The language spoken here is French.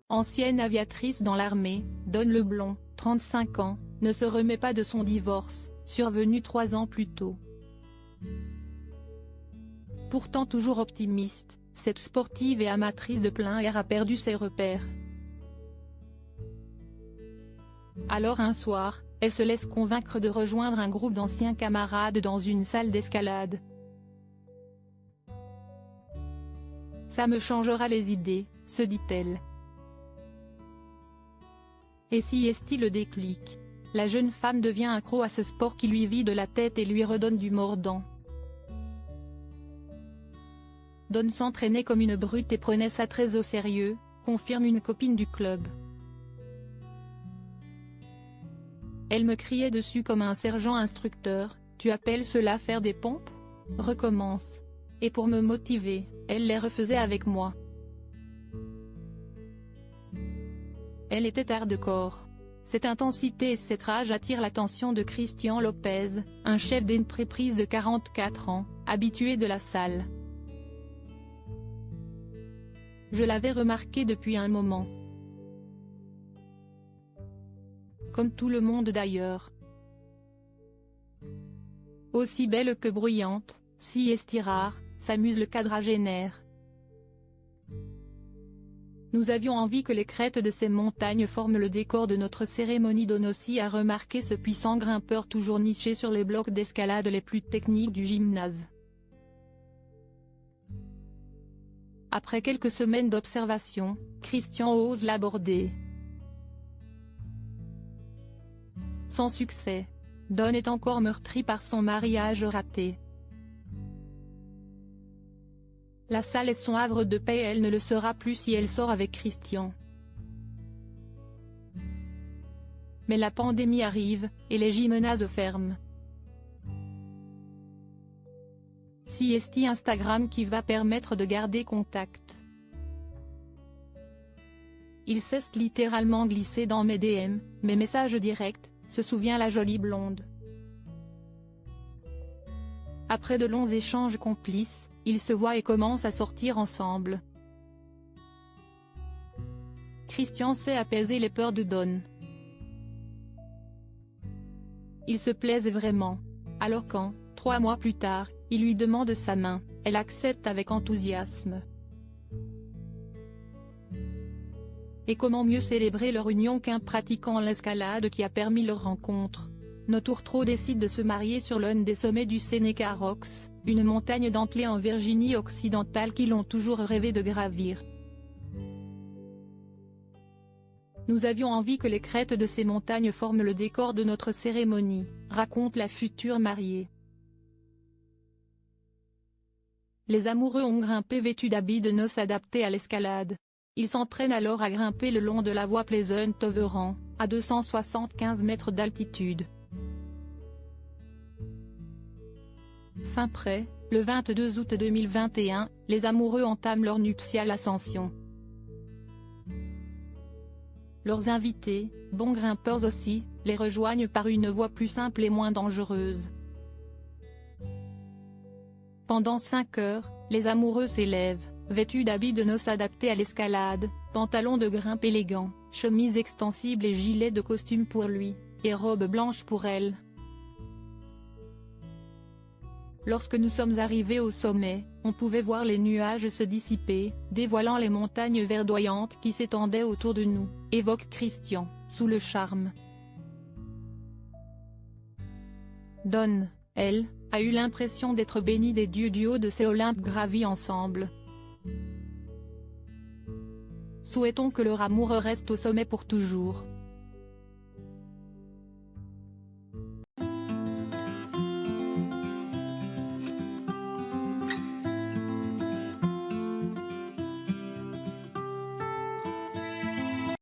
ancienne aviatrice dans l'armée, Dawn Leblond, 35 ans, ne se remet pas de son divorce, survenu 3 ans plus tôt. Pourtant toujours optimiste, cette sportive et amatrice de plein air a perdu ses repères. Alors un soir, elle se laisse convaincre de rejoindre un groupe d'anciens camarades dans une salle d'escalade. Ça me changera les idées, se dit-elle. Et si est le déclic. La jeune femme devient accro à ce sport qui lui vide la tête et lui redonne du mordant. Dawn s'entraînait comme une brute et prenait ça très au sérieux, confirme une copine du club. Elle me criait dessus comme un sergent instructeur, tu appelles cela faire des pompes? Recommence. Et pour me motiver, elle les refaisait avec moi. Elle était hardcore. Cette intensité et cette rage attirent l'attention de Christian Lopez, un chef d'entreprise de 44 ans, habitué de la salle. Je l'avais remarqué depuis un moment. Comme tout le monde d'ailleurs. Aussi belle que bruyante, si rare, s'amuse le quadragénaire. Nous avions envie que les crêtes de ces montagnes forment le décor de notre cérémonie. Dawn aussi a remarqué ce puissant grimpeur toujours niché sur les blocs d'escalade les plus techniques du gymnase. Après quelques semaines d'observation, Christian ose l'aborder. Sans succès. Dawn est encore meurtrie par son mariage raté. La salle est son havre de paix et elle ne le sera plus si elle sort avec Christian. Mais la pandémie arrive, et les gymnases ferment. Si Instagram qui va permettre de garder contact. Il cesse littéralement glisser dans mes DM, mes messages directs, se souvient la jolie blonde. Après de longs échanges complices, ils se voient et commencent à sortir ensemble. Christian sait apaiser les peurs de Dawn. Ils se plaisent vraiment. Alors quand, 3 mois plus tard, il lui demande sa main, elle accepte avec enthousiasme. Et comment mieux célébrer leur union qu'en pratiquant l'escalade qui a permis leur rencontre. Nos tourtereaux décident de se marier sur l'un des sommets du Seneca Rocks, une montagne dentelée en Virginie occidentale qu'ils ont toujours rêvé de gravir. Nous avions envie que les crêtes de ces montagnes forment le décor de notre cérémonie, raconte la future mariée. Les amoureux ont grimpé vêtus d'habits de noces adaptés à l'escalade. Ils s'entraînent alors à grimper le long de la voie Pleasant-Overend, à 275 mètres d'altitude. Fin prêt, le 22 août 2021, les amoureux entament leur nuptiale ascension. Leurs invités, bons grimpeurs aussi, les rejoignent par une voie plus simple et moins dangereuse. Pendant 5 heures, les amoureux s'élèvent, vêtus d'habits de noces adaptés à l'escalade, pantalons de grimpe élégants, chemises extensibles et gilets de costume pour lui, et robe blanche pour elle. Lorsque nous sommes arrivés au sommet, on pouvait voir les nuages se dissiper, dévoilant les montagnes verdoyantes qui s'étendaient autour de nous, évoque Christian, sous le charme. Dawn, elle, a eu l'impression d'être bénie des dieux du haut de ces Olympes gravis ensemble. Souhaitons que leur amour reste au sommet pour toujours.